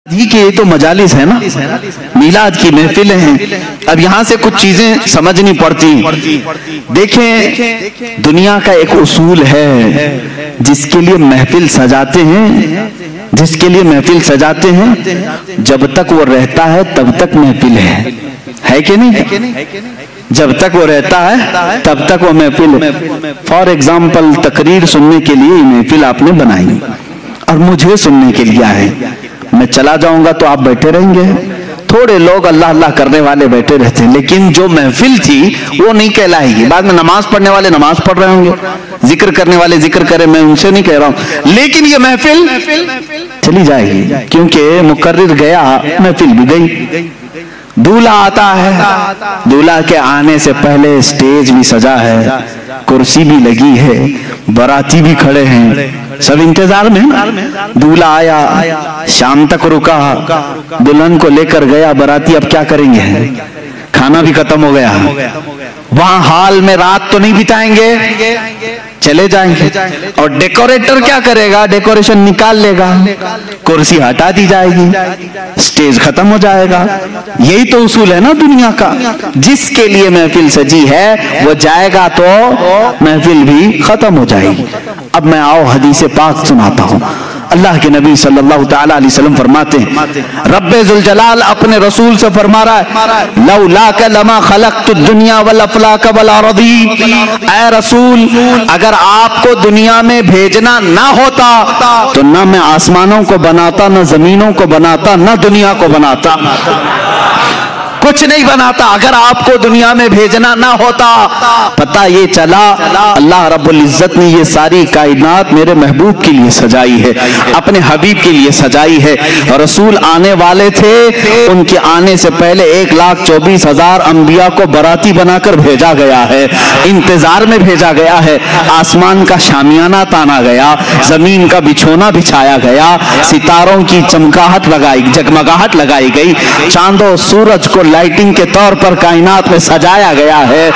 ہی کے یہ تو مجالس ہے نا، میلاد کی محفلیں ہیں۔ اب یہاں سے کچھ چیزیں سمجھنی پڑتی۔ دیکھیں دنیا کا ایک اصول ہے، جس کے لیے محفل سجاتے ہیں جب تک وہ رہتا ہے تب تک محفل ہے کہ نہیں؟ جب تک وہ رہتا ہے تب تک وہ محفل ہے۔ فار ایگزامپل تقریر سننے کے لیے محفل آپ نے بنائی اور مجھے سننے کے لیے آئے، میں چلا جاؤں گا تو آپ بیٹھے رہیں گے، تھوڑے لوگ اللہ اللہ کرنے والے بیٹھے رہتے ہیں، لیکن جو محفل تھی وہ نہیں کہلائے گی۔ بعد میں نماز پڑھنے والے نماز پڑھ رہے ہوں گے، ذکر کرنے والے ذکر کرے، میں ان سے نہیں کہہ رہا ہوں، لیکن یہ محفل چلی جائے گی، کیونکہ مقرر گیا محفل بھی گئی۔ دولہا آتا ہے، دولہا کے آنے سے پہلے سٹیج بھی سجا ہے، کرسی بھی لگی ہے، باراتی بھی کھڑے ہیں، سب انتظار میں۔ دولہا آیا، شام تک رکا، دلہن کو لے کر گیا، باراتی اب کیا کریں گے؟ کھانا بھی ختم ہو گیا، وہاں ہال میں رات تو نہیں بتائیں گے، چلے جائیں گے۔ اور ڈیکوریٹر کیا کرے گا؟ ڈیکوریشن نکال لے گا، کرسی ہٹا دی جائے گی، سٹیج ختم ہو جائے گا۔ یہی تو اصول ہے نا دنیا کا، جس کے لیے محفل سجی ہے وہ جائے گا تو محفل بھی ختم ہو جائے گی۔ اب میں آؤ حدیث پاک سناتا ہوں۔ اللہ کے نبی صلی اللہ تعالیٰ علیہ وسلم فرماتے ہیں، رب ذوالجلال اپنے رسول سے فرما رہا ہے، لولاک لما خلقت الدنیا والافلاک والارضی، اے رسول اگر آپ کو دنیا میں بھیجنا نہ ہوتا تو نہ میں آسمانوں کو بناتا، نہ زمینوں کو بناتا، نہ دنیا کو بناتا، کچھ نہیں بناتا اگر آپ کو دنیا میں بھیجنا نہ ہوتا۔ پتہ یہ چلا اللہ رب العزت نے یہ ساری کائنات میرے محبوب کے لیے سجائی ہے، اپنے حبیب کے لیے سجائی ہے۔ رسول آنے والے تھے، ان کے آنے سے پہلے 1,24,000 انبیاء کو باراتی بنا کر بھیجا گیا ہے، انتظار میں بھیجا گیا ہے۔ آسمان کا شامیانہ تانا گیا، زمین کا بچھونا بچھایا گیا، ستاروں کی چمکاہٹ جگمگاہٹ لگائی گئی، چاند و سورج کو لائٹنگ کے طور پر کائنات میں سجایا گیا ہے،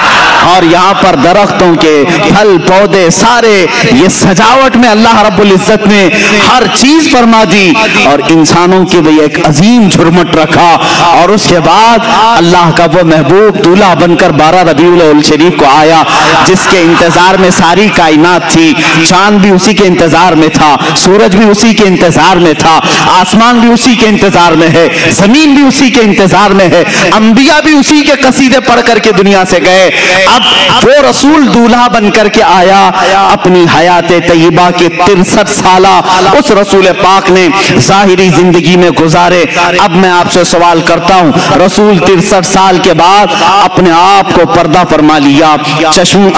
اور یہاں پر درختوں کے پھل پودے سارے یہ سجاوٹ میں اللہ رب العزت نے ہر چیز فرما دی، اور انسانوں کے لیے ایک عظیم جھرمٹ رکھا۔ اور اس کے بعد اللہ کا وہ محبوب دولہا بن کر 12 ربیع الاول شریف کو آیا، جس کے انتظار میں ساری کائنات تھی۔ چاند بھی اسی کے انتظار میں تھا، سورج بھی اسی کے انتظار میں تھا، آسمان بھی اسی کے انتظار میں ہے، زمین بھی اسی کے انتظار میں ہے، انبیاء بھی اسی کے قصیدے پڑھ کر کے دنیا سے گئے۔ اب وہ رسول دولہا بن کر کے آیا، اپنی حیات طیبہ کے 63 سالہ اس رسول پاک نے ظاہری زندگی میں گزارے۔ اب میں آپ سے سوال کرتا ہوں، رسول 63 سال کے بعد اپنے آپ کو پردہ فرما لیا،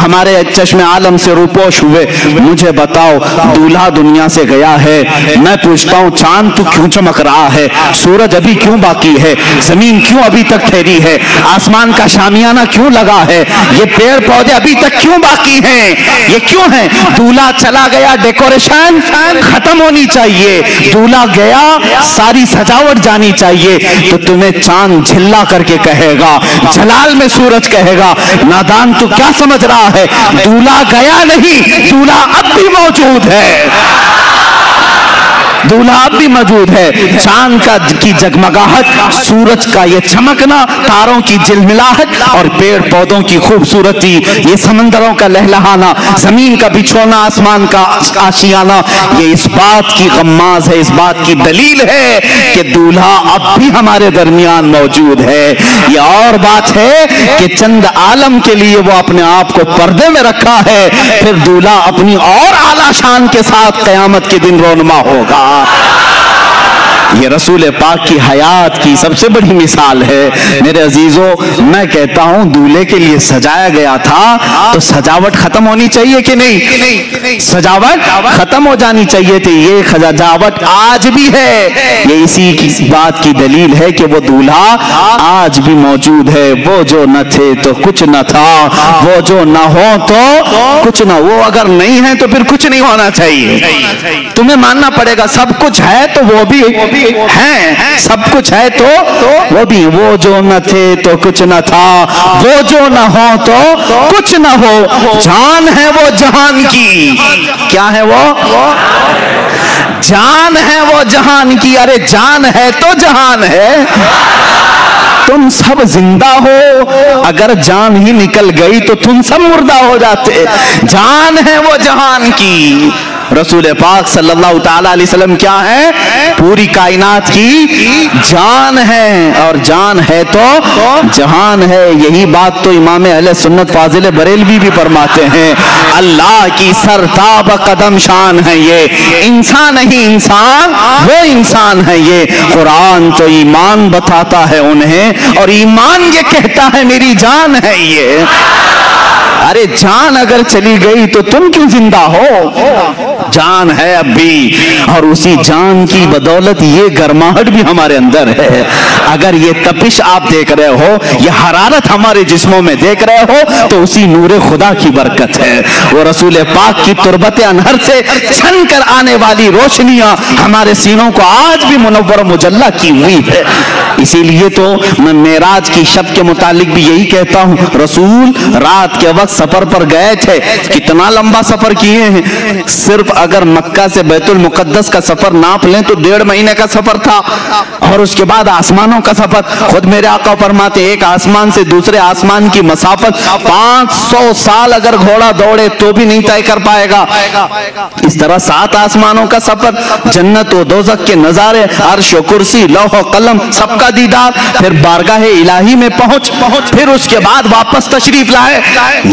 ہمارے چشم عالم سے روپوش ہوئے، مجھے بتاؤ دولہا دنیا سے گیا ہے، میں پوچھتا ہوں چاند تو کیوں چمک رہا ہے، سورج ابھی کیوں باقی ہے، زمین کیوں ابھی تک ٹھہری ہے، آسمان کا شامیانہ کیوں لگا ہے، یہ پیڑ پودے ابھی تک کیوں باقی ہیں، یہ کیوں ہیں؟ دولہا چلا گیا، ڈیکوریشن ختم ہونی چاہیے، دولہا گیا، ساری سجاوٹ جانی چاہیے۔ تو تمہیں چاند جھلا کر کے کہے گا، جلال میں سورج کہے گا، نادان تو کیا سمجھ رہا ہے، دولہا گیا نہیں، دولہا اب بھی موجود ہے، دولہا اب بھی موجود ہے۔ چاند کی جگمگاہٹ، سورج کا یہ چمکنا، تاروں کی جلملاہٹ، اور پیڑ پودوں کی خوبصورتی، یہ سمندروں کا لہلہانا، زمین کا بچھونا، آسمان کا آشیانہ، یہ اس بات کی غماز ہے، اس بات کی دلیل ہے کہ دولہا اب بھی ہمارے درمیان موجود ہے۔ یہ اور بات ہے کہ چند عالم کے لیے وہ اپنے آپ کو پردے میں رکھا ہے، پھر دولہا اپنی اور اعلیٰ شان کے ساتھ قیامت کے دن رونما ہوگا۔ یہ رسول پاک کی حیات کی سب سے بڑی مثال ہے۔ میرے عزیزوں، میں کہتا ہوں دولہے کے لیے سجایا گیا تھا تو سجاوٹ ختم ہونی چاہیے کہ نہیں؟ سجاوٹ ختم ہو جانی چاہیے تھی، یہ سجاوٹ آج بھی ہے۔ یہ اسی کی بات کی دلیل ہے کہ وہ دولہا آج بھی موجود ہے۔ وہ جو نہ تھے تو کچھ نہ تھا، وہ جو نہ ہو تو کچھ نہ، وہ اگر نہیں ہے تو پھر کچھ نہیں ہونا چاہیے۔ تمہیں ماننا پڑے گا سب کچھ ہے تو وہ بھی ہیں، سب کچھ ہے تو وہ بھی، وہ جو نہ تھے تو کچھ نہ تھا، وہ جو نہ ہو تو کچھ نہ ہو، جان ہے وہ جہان کی، کیا ہے وہ؟ جان ہے وہ جہان کی، ارے جان ہے تو جہان ہے، تم سب زندہ ہو، اگر جان ہی نکل گئی تو تم سب مردہ ہو جاتے، جان ہے وہ جہان کی۔ رسول پاک صلی اللہ تعالی علیہ وسلم کیا ہے؟ پوری کائنات کی جان ہے، اور جان ہے تو جہان ہے۔ یہی بات تو امام اہل سنت فاضل بریلوی بھی فرماتے ہیں، اللہ کی سرتاب قدم شان ہے یہ، انسان نہیں انسان وہ انسان ہے یہ۔ قرآن تو ایمان بتاتا ہے انہیں، اور ایمان یہ کہتا ہے میری جان ہے یہ۔ ارے جان اگر چلی گئی تو تم کیوں زندہ ہو؟ جان ہے اب بھی، اور اسی جان کی بدولت یہ گرماہٹ بھی ہمارے اندر ہے۔ اگر یہ تپش آپ دیکھ رہے ہو، یہ حرارت ہمارے جسموں میں دیکھ رہے ہو، تو اسی نور خدا کی برکت ہے۔ وہ رسول پاک کی تربت انہر سے چھن کر آنے والی روشنیاں ہمارے سینوں کو آج بھی منور و مجلہ کی ہوئی ہے۔ اسی لیے تو میں معراج کی شب کے متعلق بھی یہی کہتا ہوں، رسول رات کے وقت سفر پر گئے تھے، کتنا لمبا سفر کیے ہیں، صرف اگر مکہ سے بیت المقدس کا سفر ناپ لیں تو 1.5 مہینے کا سفر تھا، اور اس کے بعد آسمانوں کا سفر۔ خود میرے آقا فرماتے ایک آسمان سے دوسرے آسمان کی مسافت 500 سال اگر گھوڑا دوڑے تو بھی نہیں طے کر پائے گا۔ اس طرح 7 آسمانوں کا سفر، جنت و دوزخ کے نظارے، عرش و کرسی، لوح و قلم، سب کا دیدار، پھر بارگاہ الہی میں پہنچ، پھر اس کے بعد واپس تشریف لائے۔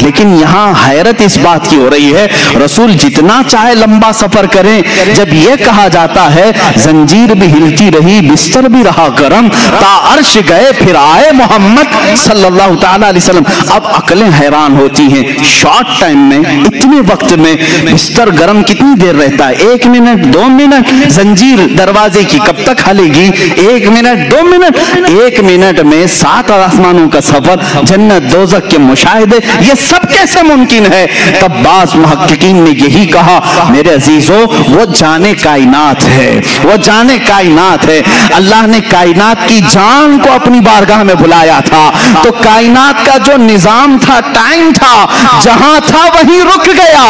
لیکن یہاں حیرت اس بات کی ہو رہی ہے، رسول جتنا چاہے لمبا سفر کریں، جب یہ کہا جاتا ہے زنجیر بھی ہلتی رہی بستر بھی رہا گرم، تا عرش گئے پھر آئے محمد صلی اللہ تعالی علیہ وسلم۔ اب عقلیں حیران ہوتی ہیں، شارٹ ٹائم میں، اتنے وقت میں بستر گرم کتنی دیر رہتا ہے؟ 1 منٹ 2 منٹ؟ زنجیر دروازے کی کب تک ہلے گی؟ 1 منٹ 2 منٹ؟ 1 منٹ میں 7 آسمانوں کا سفر، جنت دوزخ کے مشاہدے، یہ سب کیسے ممکن ہے؟ تب بعض محققین نے یہی کہا میرے عزیزو، وہ جانے کائنات ہے، وہ جانے کائنات ہے۔ اللہ نے کائنات کی جان کو اپنی بارگاہ میں بلایا تھا، تو کائنات کا جو نظام تھا، ٹائم تھا، جہاں تھا وہیں رک گیا،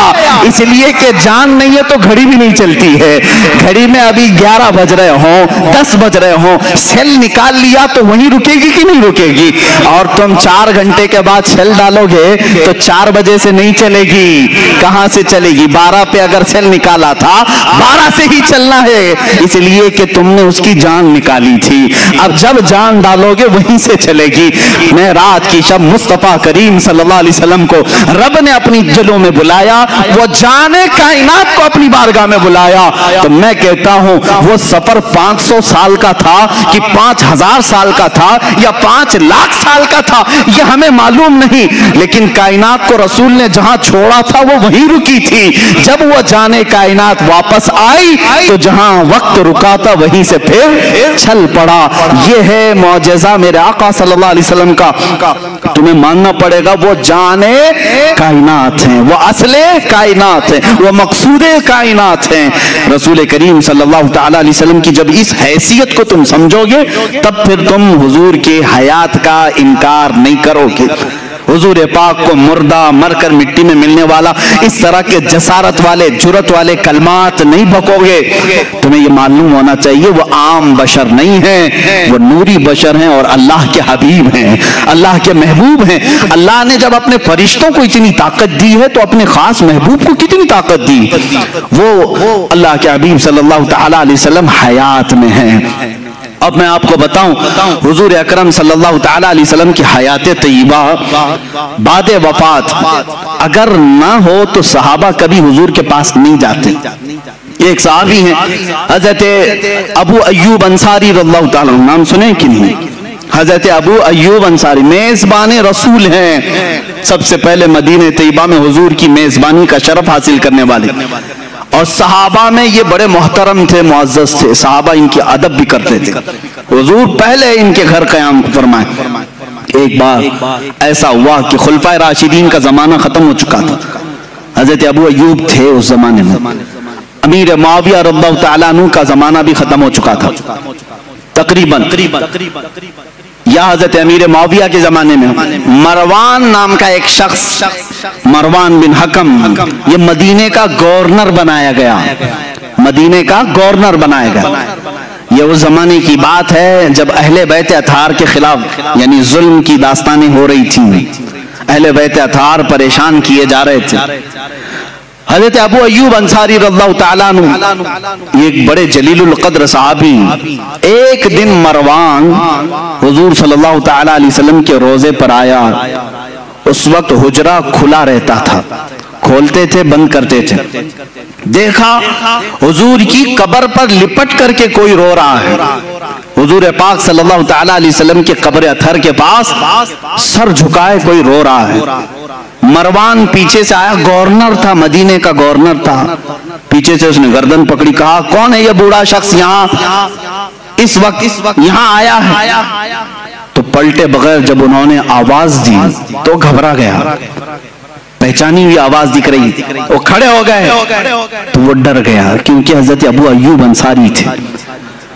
اس لیے کہ جان نہیں ہے تو گھڑی بھی نہیں چلتی ہے۔ گھڑی میں ابھی 11 بج رہے ہوں، 10 بج رہے ہوں، سیل نکال لیا تو وہیں رکے گی کہ نہیں رکے گی؟ اور تم 4 گھنٹے کے بعد سیل ڈالو گے تو 4 بجے سے نہیں چلے گی، کہاں سے چلے گی؟ 12 پہ اگر سیل نکالا تھا 12 سے ہی چلنا ہے، اس لیے کہ تم نے اس کی جان نکالی تھی۔ اب جب جان ڈالو گے وہیں سے چلے گی۔ معراج کی شب مصطفیٰ کریم صلی اللہ علیہ وسلم کو رب نے اپنی جلوں میں بلایا، وہ جانے کائنات کو اپنی بارگاہ میں بلایا۔ تو میں کہتا ہوں وہ سفر 500 سال کا تھا کہ 5000 سال کا تھا یا 5 لاکھ سال کا تھا، یہ ہمیں معلوم نہیں، لیکن کائنات کو رسول نے جہاں چھوڑا تھا وہ وہیں رکی تھی۔ جب وہ جانے کائنات واپس آئی تو جہاں وقت رکا تھا وہیں سے پھر چل پڑا۔ یہ ہے معجزہ میرے آقا صلی اللہ علیہ وسلم کا، تمہیں ماننا پڑے گا وہ جانے کائنات ہیں، وہ اصل کائنات ہیں، وہ مقصود کائنات ہیں۔ رسول کریم صلی اللہ تعالی علیہ وسلم کی جب اس حیثیت کو تم سمجھو گے تب پھر تم حضور کے حیات کا انکار نہیں کرو گے۔ حضور پاک کو مردہ مر کر مٹی میں ملنے والا اس طرح کے جسارت والے جرت والے کلمات نہیں بکو گے۔ تمہیں یہ معلوم ہونا چاہیے وہ عام بشر نہیں ہیں، وہ نوری بشر ہیں اور اللہ کے حبیب ہیں، اللہ کے محبوب ہیں۔ اللہ نے جب اپنے فرشتوں کو اتنی طاقت دی ہے تو اپنے خاص محبوب کو کتنی طاقت دی؟ وہ اللہ کے حبیب صلی اللہ تعالی علیہ وسلم حیات میں ہیں۔ اب میں آپ کو بتاؤں حضور اکرم صلی اللہ تعالی علیہ وسلم کی حیات طیبہ بعد وفات اگر نہ ہو تو صحابہ کبھی حضور کے پاس نہیں جاتے۔ ایک صحابی ہیں حضرت ابو ایوب انصاری رضی اللہ تعالیٰ عنہ، نام سنیں کہ نہیں؟ حضرت ابو ایوب انصاری میزبان رسول ہیں، سب سے پہلے مدینہ طیبہ میں حضور کی میزبانی کا شرف حاصل کرنے والے، اور صحابہ میں یہ بڑے محترم تھے، معزز تھے، صحابہ ان کی ادب بھی کرتے تھے۔ حضور پہلے ان کے گھر قیام فرمائے۔ ایک بار ایسا ہوا کہ خلفائے راشدین کا زمانہ ختم ہو چکا تھا، حضرت ابو ایوب تھے اس زمانے میں، امیر معاویہ رضی اللہ تعالیٰ عنہ کا زمانہ بھی ختم ہو چکا تھا تقریباً، یا حضرت امیر معاویہ کے زمانے میں مروان نام کا ایک شخص، مروان بن حکم، یہ مدینے کا گورنر بنایا گیا، مدینے کا گورنر بنائے گا. یہ اس زمانے کی بات ہے جب اہل بیت اطہار کے خلاف یعنی ظلم کی داستانیں ہو رہی تھیں. اہل بیت اطہار پریشان کیے جا رہے تھے. حضرت ابو ایوب انصاری رضی اللہ تعالیٰ عنہ ایک بڑے جلیل القدر صحابی، ایک دن مروان حضور صلی اللہ تعالیٰ علیہ وسلم کے روزے پر آیا. اس وقت حجرہ کھلا رہتا تھا، کھولتے تھے بند کرتے تھے. دیکھا حضور کی قبر پر لپٹ کر کے کوئی رو رہا ہے. حضور پاک صلی اللہ تعالیٰ علیہ وسلم کے قبر اطہر کے پاس سر جھکائے کوئی رو رہا ہے. مروان پیچھے سے آیا، گورنر تھا، مدینے کا گورنر تھا. پیچھے سے اس نے گردن پکڑی، کہا کون ہے یہ بوڑھا شخص یہاں اس وقت یہاں آیا ہے؟ تو پلٹے بغیر جب انہوں نے آواز دی تو گھبرا گیا. پہچانی ہوئی آواز دکھ رہی، وہ کھڑے ہو گئے تو وہ ڈر گیا کیونکہ حضرت ابو ایوب انصاری تھے،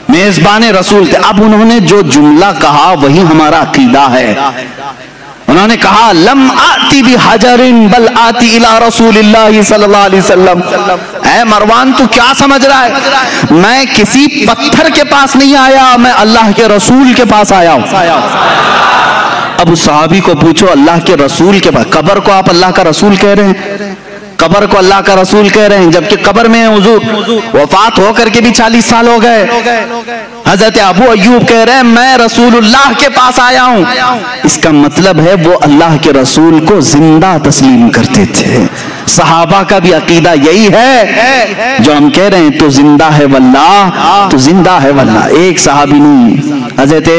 میزبان رسول تھے. اب انہوں نے جو جملہ کہا وہی ہمارا عقیدہ ہے. انہوں نے کہا لم آتی بحجر بل آتی الى رسول اللہ صلی اللہ علیہ وسلم. اے مروان تو کیا سمجھ رہا ہے؟ میں کسی پتھر کے پاس نہیں آیا، میں اللہ کے رسول کے پاس آیا ہوں. اب اس صحابی کو پوچھو اللہ کے رسول کے پاس، قبر کو آپ اللہ کا رسول کہہ رہے ہیں، قبر کو اللہ کا رسول کہہ رہے ہیں، جبکہ قبر میں ہیں حضور. وفات ہو کر کے بھی 40 سال ہو گئے. حضرت ابو ایوب کہہ رہے ہیں میں رسول اللہ کے پاس آیا ہوں. اس کا مطلب ہے وہ اللہ کے رسول کو زندہ تسلیم کرتے تھے. صحابہ کا بھی عقیدہ یہی ہے جو ہم کہہ رہے ہیں، تو زندہ ہے واللہ، تو زندہ ہے واللہ. ایک صحابی نہیں، حضرت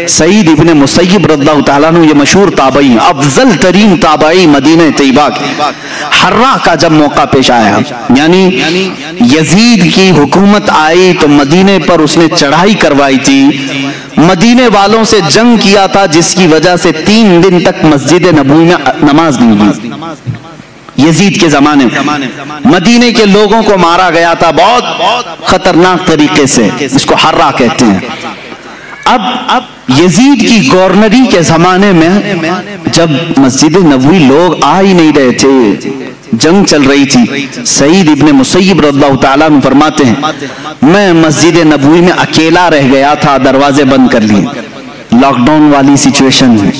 سعید ابن مسیب رضی اللہ تعالیٰ عنہ، یہ مشہور تابعی، افضل ترین تابعی مدینہ طیبہ کے. حرہ کا جب موقع پیش آیا، یعنی یزید کی حکومت آئی تو مدینے پر اس نے چڑھائی کروائی تھی، مدینے والوں سے جنگ کیا تھا، جس کی وجہ سے 3 دن تک مسجد نبوی میں نماز نہیں ہوئی. یزید کے زمانے میں مدینے کے لوگوں کو مارا گیا تھا بہت خطرناک طریقے سے، اس کو حرہ کہتے ہیں. اب یزید کی گورنری کے زمانے میں جب مسجد نبوی لوگ آ ہی نہیں رہے تھے، جنگ چل رہی تھی، سعید ابن مسیب رضی اللہ تعالیٰ عنہ فرماتے ہیں میں مسجد نبوی میں اکیلا رہ گیا تھا، دروازے بند کر لیے. لاک ڈاؤن والی سچویشن میں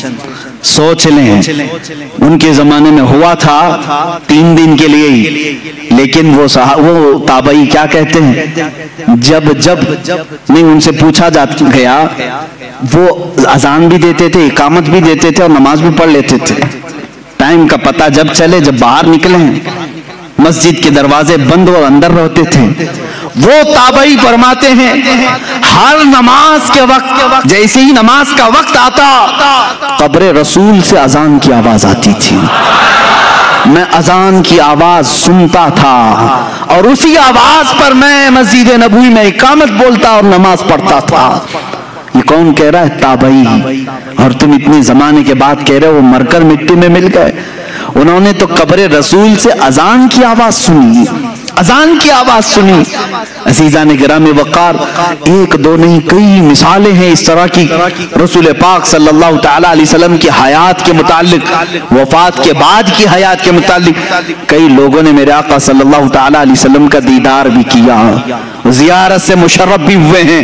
سوچ لیں، ان کے زمانے میں ہوا تھا 3 دن کے لیے ہی. لیکن وہ تابعی کیا کہتے ہیں، جب نہیں ان سے پوچھا گیا، وہ اذان بھی دیتے تھے، اقامت بھی دیتے تھے اور نماز بھی پڑھ لیتے تھے. ٹائم کا پتہ جب چلے، جب باہر نکلے، مسجد کے دروازے بند اور اندر رہتے تھے. وہ تابعی فرماتے ہیں ہر نماز کے وقت جیسے ہی نماز کا وقت آتا، قبر رسول سے اذان کی آواز آتی تھی. میں اذان کی آواز سنتا تھا اور اسی آواز پر میں مسجد نبوی میں اقامت بولتا اور نماز پڑھتا تھا. یہ کون کہہ رہا ہے؟ تابعی. اور تم اتنے زمانے کے بعد کہہ رہے ہو وہ مر کر مٹی میں مل گئے. انہوں نے تو قبر رسول سے اذان کی آواز سنی، اذان کی آواز سنی. عزیزان گرامی وقار، 1 2 نہیں کئی مثالیں ہیں اس طرح کی. رسول پاک صلی اللہ تعالیٰ علیہ وسلم کی حیات کے متعلق، وفات کے بعد کی حیات کے متعلق کئی لوگوں نے میرے آقا صلی اللہ تعالیٰ علیہ وسلم کا دیدار بھی کیا، زیارت سے مشرف بھی ہوئے ہیں.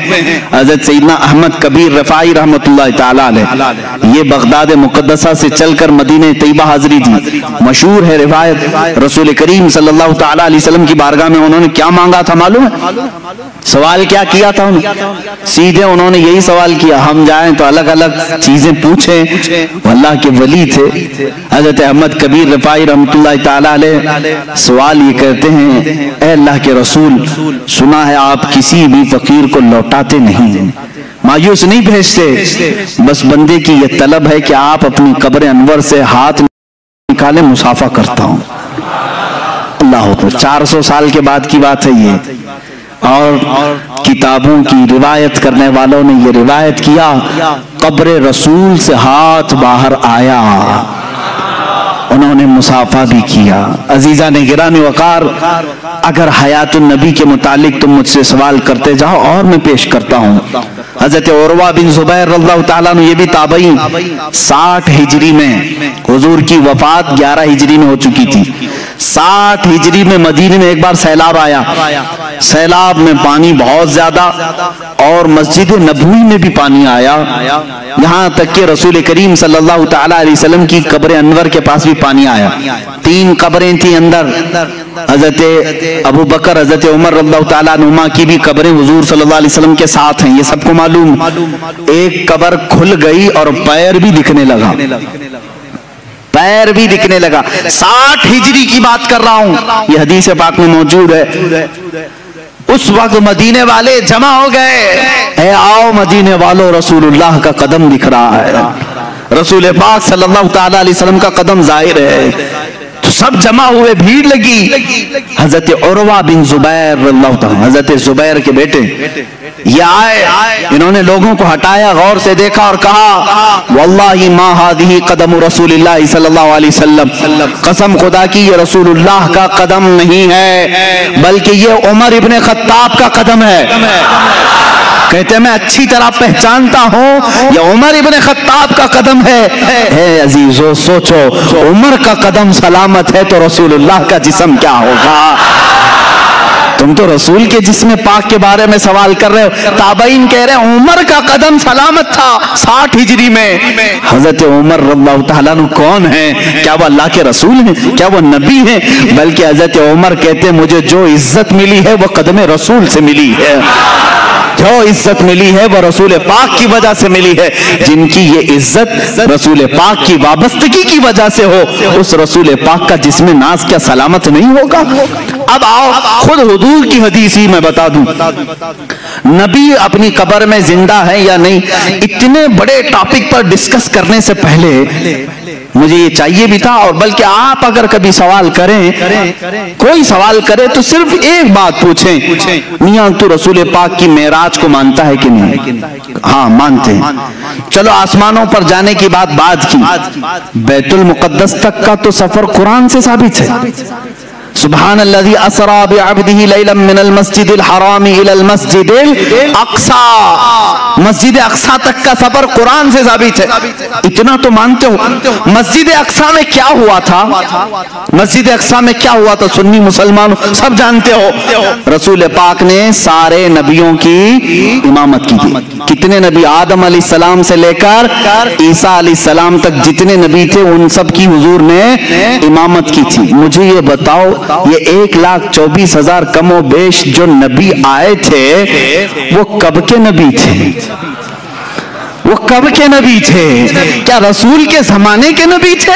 حضرت سیدنا احمد کبیر رفاعی رحمت اللہ تعالیٰ علیہ، یہ بغداد مقدسہ سے چل کر مدینہ طیبہ حاضری دی. مشہور ہے روایت، رسول کریم صلی اللہ تعالیٰ علیہ وسلم کی بارگاہ میں انہوں نے کیا مانگا تھا معلوم ہے؟ سوال کیا کیا تھا؟ سیدھے انہوں نے یہی سوال کیا، ہم جائیں تو الگ الگ چیزیں پوچھیں. وہ اللہ کے ولی تھے حضرت احمد کبیر رفاعی رحمت اللہ تعالیٰ علیہ. سوال یہ کرتے ہیں اے اللہ کے رسول، سنا ہے آپ کسی بھی فقیر کو لوٹاتے نہیں، مایوس نہیں بھیجتے، بس بندے کی یہ طلب ہے کہ آپ اپنی قبر انور سے ہاتھ نکالے، مصافحہ کرتا ہوں. اللہ اکبر. 400 سال کے بعد کی بات ہے یہ. اور کتابوں کی روایت کرنے والوں نے یہ روایت کیا، قبر رسول سے ہاتھ باہر آیا، انہوں نے مصافحہ بھی کیا. عزیزان گرامی وقار، اگر حیات النبی کے متعلق تم مجھ سے سوال کرتے جاؤ اور میں پیش کرتا ہوں. حضرت عروہ بن زبیر رضی اللہ تعالیٰ عنہ یہ بھی تابعین، 60 ہجری میں حضور کی وفات 11 ہجری میں ہو چکی تھی. 60 ہجری میں مدینے میں ایک بار سیلاب آیا. سیلاب میں پانی بہت زیادہ اور مسجد نبوی میں بھی پانی آیا، یہاں تک کہ رسول کریم صلی اللہ تعالیٰ علیہ وسلم کی قبر انور کے پاس بھی پانی آیا. 3 قبریں تھیں اندر، حضرت ابو بکر، حضرت عمر رضی اللہ تعالیٰ عنہما کی بھی قبریں حضور صلی اللہ علیہ وسلم کے ساتھ ہیں، یہ سب کو معلوم. ایک قبر کھل گئی اور پیر بھی دکھنے لگا، پیر بھی دکھنے لگا. 60 ہجری کی بات کر رہا ہوں، یہ حدیث پاک میں موجود ہے. اس وقت مدینے والے جمع ہو گئے، اے آؤ مدینے والوں، رسول اللہ کا قدم دکھ رہا ہے، رسول پاک صلی اللہ تعالیٰ علیہ وسلم کا قدم ظاہر ہے. تو سب جمع ہوئے، بھیڑ لگی. حضرت عروہ بن زبیر رضی اللہ تعالیٰ، حضرت زبیر کے بیٹے، یہ آئے، انہوں نے لوگوں کو ہٹایا، غور سے دیکھا اور کہا واللہ ما هذه قدم رسول اللہ صلی اللہ علیہ وسلم، قسم خدا کی یہ رسول اللہ کا قدم نہیں ہے بلکہ یہ عمر ابن خطاب کا قدم ہے. کہتے ہیں میں اچھی طرح پہچانتا ہوں یہ عمر ابن خطاب کا قدم ہے. اے عزیزو سوچو، عمر کا قدم سلامت ہے تو رسول اللہ کا جسم کیا ہوگا؟ تم تو رسول کے جسم پاک کے بارے میں سوال کر رہے ہو. تابعین کہہ رہے ہیں عمر کا قدم سلامت تھا 60 ہجری میں. حضرت عمر رضی اللہ تعالیٰ عنہ کون ہیں؟ کیا وہ اللہ کے رسول ہیں؟ کیا وہ نبی ہیں؟ بلکہ حضرت عمر کہتے ہیں مجھے جو عزت ملی ہے وہ قدم رسول سے ملی ہے، جو عزت ملی ہے وہ رسول پاک کی وجہ سے ملی ہے. جن کی یہ عزت رسول پاک کی وابستگی کی وجہ سے ہو، اس رسول پاک کا جسم ناز کیا سلامت نہیں ہوگا؟ اب آؤ خود حضور کی حدیث ہی میں بتا دوں، نبی اپنی قبر میں زندہ ہے یا نہیں. اتنے بڑے ٹاپک پر ڈسکس کرنے سے پہلے مجھے یہ چاہیے بھی تھا، اور بلکہ آپ اگر کبھی سوال کریں، کوئی سوال کرے تو صرف ایک بات پوچھیں، میاں تو رسول پاک کی معراج کو مانتا ہے کہ نہیں؟ ہاں مانتے ہیں. چلو آسمانوں پر جانے کی بات کی، بیت المقدس تک کا تو سفر قرآن سے ثابت ہے. سبحان الذي اسرى بعبده ليلا من المسجد الحرام الى المسجد الاقصى، مسجد اقصی تک کا سفر قرآن سے ثابت ہے. اتنا تو مانتے ہو. مسجد اقصی میں کیا ہوا تھا؟ مسجد اقصی میں کیا ہوا تھا؟ سنی مسلمان سب جانتے ہو. رسول پاک نے سارے نبیوں کی امامت کی تھی. کتنے نبی؟ آدم علیہ السلام سے لے کر عیسیٰ علیہ السلام تک جتنے نبی تھے ان سب کی حضور نے امامت کی تھی. مجھے یہ بتاؤ، یہ 1,24,000 کم و بیش جو نبی آئے تھے وہ کب کے نبی تھے؟ وہ کب کے نبی تھے؟ کیا رسول کے زمانے کے نبی تھے؟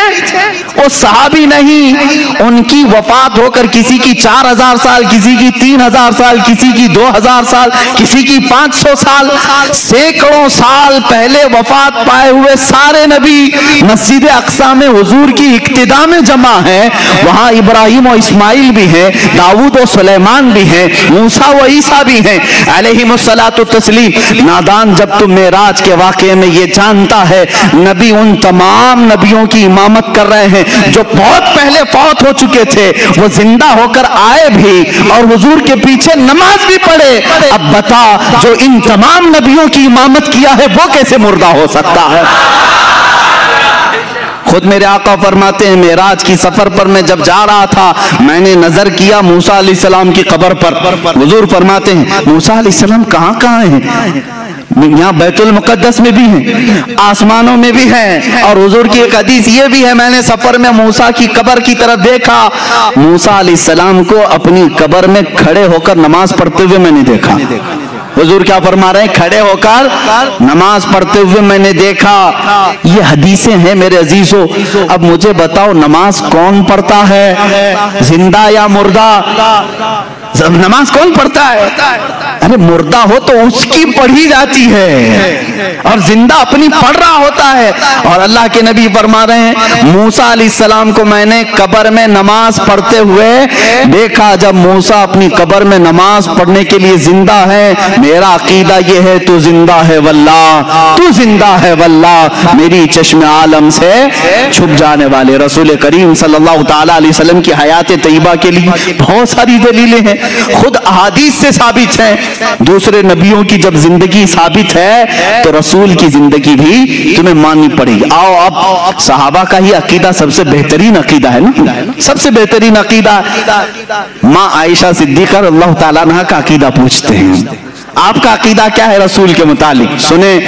وہ صحابی نہیں. ان کی وفات ہو کر کسی کی 4,000 سال، کسی کی 3,000 سال، کسی کی 2,000 سال، کسی کی 500 سال، سینکڑوں سال پہلے وفات پائے ہوئے سارے نبی مسجد اقصی میں حضور کی اقتداء میں جمع ہیں. وہاں ابراہیم و اسماعیل بھی ہیں، داؤد و سلیمان بھی ہیں، موسیٰ و عیسیٰ بھی ہیں علیہم الصلاۃ والتسلیم. نادان جب تم معراج کے واقعے میں یہ جانتا ہے نبی ان تمام نبیوں کی امامت کر رہے ہیں جو بہت پہلے فوت ہو چکے تھے، وہ زندہ ہو کر آئے بھی اور حضور کے پیچھے نماز بھی پڑھے. اب بتا جو ان تمام نبیوں کی امامت کیا ہے وہ کیسے مردہ ہو سکتا ہے؟ خود میرے آقا فرماتے ہیں معراج کی سفر پر میں جب جا رہا تھا میں نے نظر کیا موسیٰ علیہ السلام کی قبر پر. حضور فرماتے ہیں موسیٰ علیہ السلام کہاں کہاں ہیں؟ یہاں بیت المقدس میں بھی ہیں، آسمانوں میں بھی ہیں. اور حضور کی ایک حدیث یہ بھی ہے میں نے سفر میں موسیٰ کی قبر کی طرف دیکھا، موسیٰ علیہ السلام کو اپنی قبر میں کھڑے ہو کر نماز پڑھتے ہوئے میں نے دیکھا. حضور کیا فرما رہے ہیں؟ کھڑے ہو کر نماز پڑھتے ہوئے میں نے دیکھا. یہ حدیثیں ہیں میرے عزیزو. اب مجھے بتاؤ نماز کون پڑھتا ہے؟ زندہ یا مردہ؟ نماز کون پڑھتا ہے؟ ارے مردہ ہو تو اس کی پڑھی جاتی ہے اور زندہ اپنی پڑھ رہا ہوتا ہے. اور اللہ کے نبی فرما رہے ہیں موسیٰ علیہ السلام کو میں نے قبر میں نماز پڑھتے ہوئے دیکھا. جب موسیٰ اپنی قبر میں نماز پڑھنے کے لیے زندہ ہے میرا عقیدہ یہ ہے تو زندہ ہے واللہ، تو زندہ ہے واللہ، میری چشم عالم سے چھپ جانے والے۔ رسول کریم صلی اللہ تعالیٰ علیہ وسلم کی حیات طیبہ کے لیے بہت ساری دلیلیں ہیں، خود احادیث سے ثابت ہیں۔ دوسرے نبیوں کی جب زندگی ثابت ہے تو رسول کی زندگی بھی تمہیں ماننی پڑے گی۔ آؤ اب صحابہ کا ہی عقیدہ سب سے بہترین عقیدہ ہے نا، سب سے بہترین عقیدہ ماں عائشہ صدیقہ رضی اللہ تعالیٰ عنہ کا عقیدہ پوچھتے ہیں۔ آپ کا عقیدہ کیا ہے رسول کے متعلق؟ سنیں،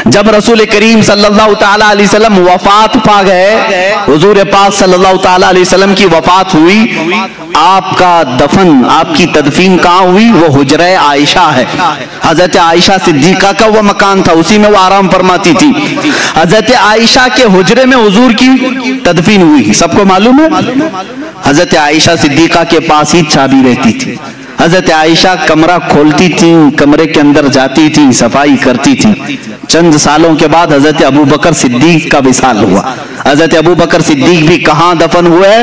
جب رسول کریم صلی اللہ تعالیٰ علیہ وسلم وفات پا گئے، حضور پاک صلی اللہ تعالیٰ علیہ وسلم کی وفات ہوئی، آپ کا دفن، آپ کی تدفین کہاں ہوئی؟ وہ حجرہ عائشہ ہے، حضرت عائشہ صدیقہ کا وہ مکان تھا، اسی میں وہ آرام فرماتی تھی۔ حضرت عائشہ کے حجرے میں حضور کی تدفین ہوئی، سب کو معلوم ہے۔ حضرت عائشہ صدیقہ کے پاس ہی چابی رہتی تھی، حضرت عائشہ کمرہ کھولتی تھی، کمرے کے اندر جاتی تھی، صفائی کرتی تھی۔ چند سالوں کے بعد حضرت ابو بکر صدیق کا وصال ہوا۔ حضرت ابو بکر صدیق بھی کہاں دفن ہوئے؟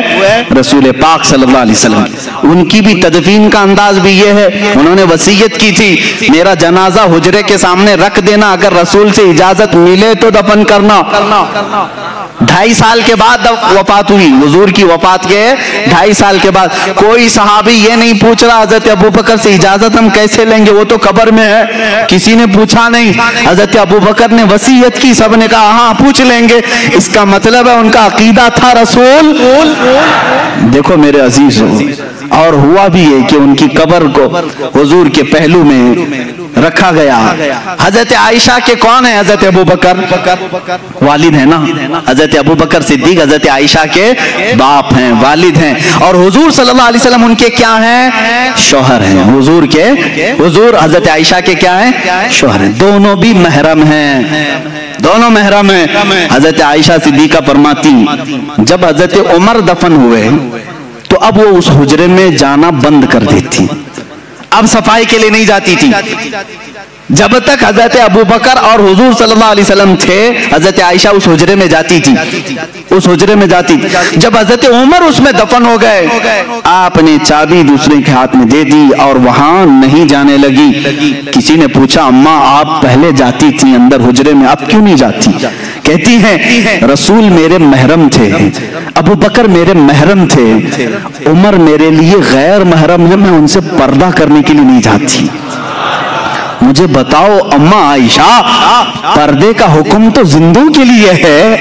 رسول پاک صلی اللہ علیہ وسلم۔ ان کی بھی تدفین کا انداز بھی یہ ہے، انہوں نے وصیت کی تھی میرا جنازہ حجرے کے سامنے رکھ دینا، اگر رسول سے اجازت ملے تو دفن کرنا۔ 2.5 سال کے بعد وفات ہوئی، حضور کی وفات کے 2.5 سال کے بعد۔ کوئی صحابی یہ نہیں پوچھ رہا حضرت ابو بکر سے اجازت ہم کیسے لیں گے، وہ تو قبر میں ہے، کسی نے پوچھا نہیں۔ حضرت ابو بکر نے وصیت کی، سب نے کہا ہاں پوچھ لیں گے۔ اس کا مطلب ہے ان کا عقیدہ تھا رسول۔ دیکھو میرے عزیز، اور ہوا بھی ہے کہ ان کی قبر کو حضور کے پہلو میں رکھا گیا۔ حضرت عائشہ کے کون ہیں؟ حضرت ابو بکر والد ہیں نا، حضرت ابو بکر صدیق حضرت عائشہ کے باپ ہیں، والد ہیں، اور حضور صلی اللہ علیہ وسلم ان کے کیا ہیں؟ شوہر ہیں۔ حضور حضرت عائشہ کے کیا ہیں؟ شوہر ہیں۔ دونوں بھی محرم ہیں، دونوں محرم ہیں۔ حضرت عائشہ صدیقہ فرماتی جب حضرت عمر دفن ہوئے تو اب وہ اس حجرے میں جانا بند کر دیتی، اب صفائی کے لیے نہیں جاتی تھی۔ جب تک حضرت ابو بکر اور حضور صلی اللہ علیہ وسلم تھے، حضرت عائشہ اس حجرے میں جاتی تھی، اس حجرے میں جاتی تھی۔ جب حضرت عمر اس میں دفن ہو گئے، آپ نے چابی دوسرے کے ہاتھ میں دے دی اور وہاں نہیں جانے لگی۔ کسی نے پوچھا اماں آپ پہلے جاتی تھی اندر حجرے میں، اب کیوں نہیں جاتی؟ کہتی ہیں رسول میرے محرم تھے، ابو بکر میرے محرم تھے، عمر میرے لیے غیر محرم ہے، میں ان سے پردہ کرنے کے لیے نہیں جاتی۔ مجھے بتاؤ اماں عائشہ، پردے کا حکم تو زندوں کے لیے ہے،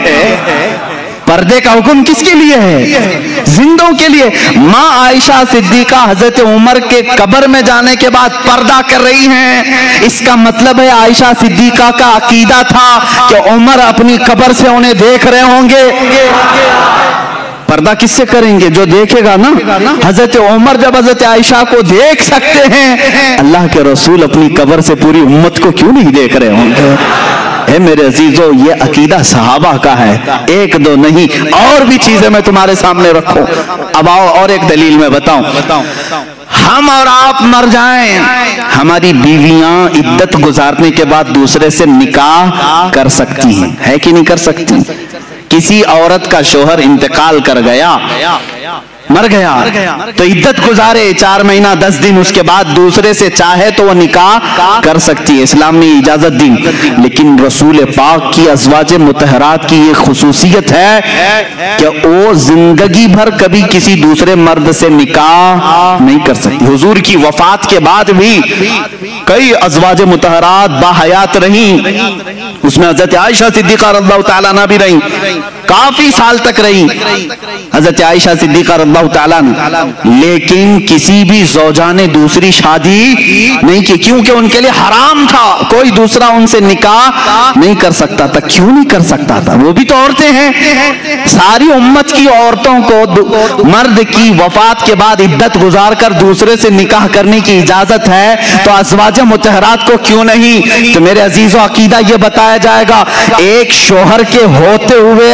پردے کا حکم کس کے لیے ہے؟ زندوں کے لیے۔ ماں عائشہ صدیقہ حضرت عمر کے قبر میں جانے کے بعد پردہ کر رہی ہیں، اس کا مطلب ہے عائشہ صدیقہ کا عقیدہ تھا کہ عمر اپنی قبر سے انہیں دیکھ رہے ہوں گے۔ پردہ کس سے کریں گے؟ جو دیکھے گا نا۔ حضرت عمر جب حضرت عائشہ کو دیکھ سکتے ہیں، اللہ کے رسول اپنی قبر سے پوری امت کو کیوں نہیں دیکھ رہے ہوں گے؟ اے میرے عزیزو، یہ عقیدہ صحابہ کا ہے، ایک دو نہیں، اور بھی چیزیں میں تمہارے سامنے رکھوں۔ اب آؤ اور ایک دلیل میں بتاؤں۔ ہم اور آپ مر جائیں، ہماری بیویاں عدت گزارنے کے بعد دوسرے سے نکاح کر سکتی ہیں، ہے کہ نہیں کر سکتی؟ کسی عورت کا شوہر انتقال کر گیا، مر گیا، تو عدت گزارے 4 مہینہ 10 دن، اس کے بعد دوسرے سے چاہے تو وہ نکاح کر سکتی ہے، اسلام نے اجازت دی۔ لیکن رسول پاک کی ازواج مطہرات کی یہ خصوصیت ہے کہ وہ زندگی بھر کبھی کسی دوسرے مرد سے نکاح نہیں کر سکتی۔ حضور کی وفات کے بعد بھی کئی ازواج مطہرات باحیات رہیں، اس میں حضرت عائشہ صدیقہ رضی اللہ تعالیٰ عنہ بھی رہیں، کافی سال تک رہی حضرت عائشہ صدیقہ رضی اللہ تعالیٰ عنہ، لیکن کسی بھی زوجہ نے دوسری شادی نہیں کی، کیونکہ ان کے لیے حرام تھا، کوئی دوسرا ان سے نکاح نہیں کر سکتا تھا۔ کیوں نہیں کر سکتا تھا؟ وہ بھی تو عورتیں ہیں۔ ساری امت کی عورتوں کو مرد کی وفات کے بعد عدت گزار کر دوسرے سے نکاح کرنے کی اجازت ہے، تو ازواج مطہرات کو کیوں نہیں؟ تو میرے عزیزو، عقیدہ یہ بتایا جائے گا، ایک شوہر کے ہوتے ہوئے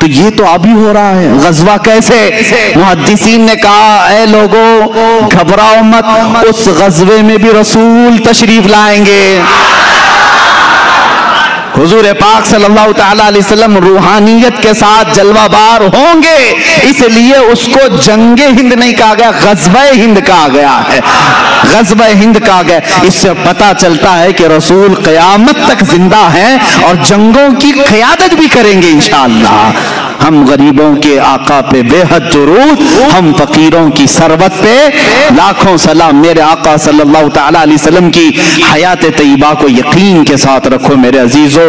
تو یہ تو ابھی ہو رہا ہے، غزوہ کیسے؟ محدثین نے کہا اے لوگوں گھبراؤ مت، اس غزوے میں بھی رسول تشریف لائیں گے۔ حضور پاک صلی اللہ تعالی علیہ وسلم روحانیت کے ساتھ جلوہ بار ہوں گے، اس لیے اس کو جنگ ہند نہیں کہا گیا، غزوہ ہند کہا گیا ہے، غزوہ ہند کہا گیا۔ اس سے پتہ چلتا ہے کہ رسول قیامت تک زندہ ہیں اور جنگوں کی قیادت بھی کریں گے انشاءاللہ۔ ہم غریبوں کے آقا پہ بے حد درود، ہم فقیروں کی ثروت پہ لاکھوں سلام۔ میرے آقا صلی اللہ تعالیٰ علیہ وسلم کی حیات طیبہ کو یقین کے ساتھ رکھو میرے عزیزو۔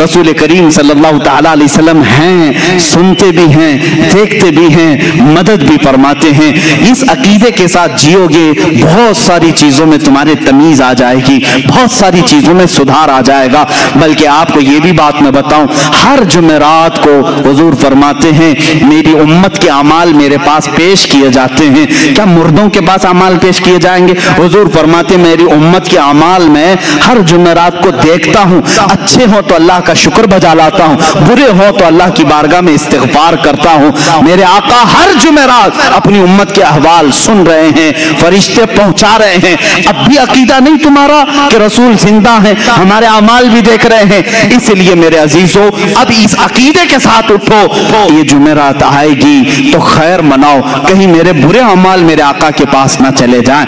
رسول کریم صلی اللہ تعالیٰ علیہ وسلم ہیں، سنتے بھی ہیں، دیکھتے بھی ہیں، مدد بھی فرماتے ہیں۔ اس عقیدے کے ساتھ جیو گے، بہت ساری چیزوں میں تمہارے تمیز آ جائے گی، بہت ساری چیزوں میں سدھار آ جائے گا۔ بلکہ آپ کو یہ بھی بات میں بتاؤں، ہر جمعرات کو حضور فرماتے ہیں میری امت کے اعمال میرے پاس پیش کیے جاتے ہیں۔ کیا مردوں کے پاس اعمال پیش کیے جائیں گے؟ حضور فرماتے ہیں میری امت کے اعمال میں ہر جمعرات کو دیکھتا ہوں، اچھے ہوں تو اللہ کا شکر بجا لاتا ہوں، برے ہوں تو اللہ کی بارگاہ میں استغفار کرتا ہوں۔ میرے آقا ہر جمعرات اپنی امت کے احوال سن رہے ہیں، فرشتے پہنچا رہے ہیں۔ اب بھی عقیدہ نہیں تمہارا کہ رسول زندہ ہیں، ہمارے اعمال بھی دیکھ رہے ہیں؟ اس لیے میرے عزیزو اب اس عقیدے کے ساتھ اٹھو، یہ جمعرات آئے گی تو خیر مناؤ، کہیں میرے برے اعمال میرے آقا کے پاس نہ چلے جائیں،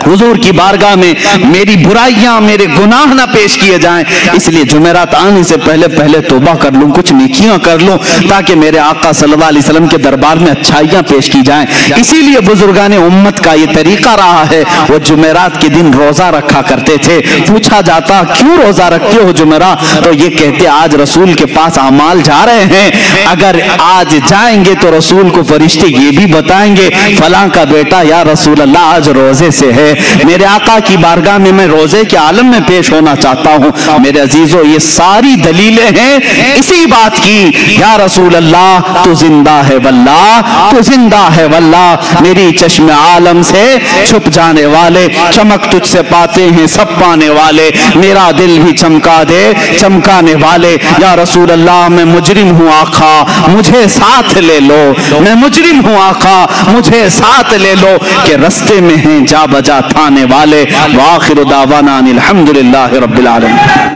حضور کی بارگاہ میں میری برائیاں میرے گناہ نہ پیش کیے جائیں۔ اس لیے جمعرات آنے سے پہلے توبہ کر لوں، کچھ نیکیاں کر لوں، تاکہ میرے آقا صلی اللہ علیہ وسلم کے دربار میں اچھائیاں پیش کی جائیں۔ اسی لیے بزرگان امت کا یہ طریقہ رہا ہے، وہ جمعرات کے دن روزہ رکھا کرتے تھے۔ پوچھا جاتا کیوں روزہ رکھتے ہو جمعرات؟ تو یہ کہتے آج رسول کے پاس اعمال جا رہے ہیں، اگر آج جائیں گے تو رسول کو فرشتے یہ بھی بتائیں گے فلاں کا بیٹا یا رسول اللہ آج روزے سے ہے، میرے آقا کی بارگاہ میں میں روزے کے عالم میں پیش ہونا چاہتا ہوں۔ میرے عزیزو یہ ساری دلیلیں ہیں اسی بات کی، یا رسول اللہ تو زندہ ہے واللہ، تو زندہ ہے واللہ، میری چشم عالم سے چھپ جانے والے، چمک تجھ سے پاتے ہیں سب پانے والے، میرا دل بھی چمکا دے چمکانے والے، یا رسول اللہ میں مجرم ہوں آقا مجھے ساتھ لے لو، میں مجرم ہوں آقا مجھے ساتھ لے لو، کہ رستے میں ہیں جا بجا تھانے والے۔ وآخر دعوانا الحمدللہ رب العالمین۔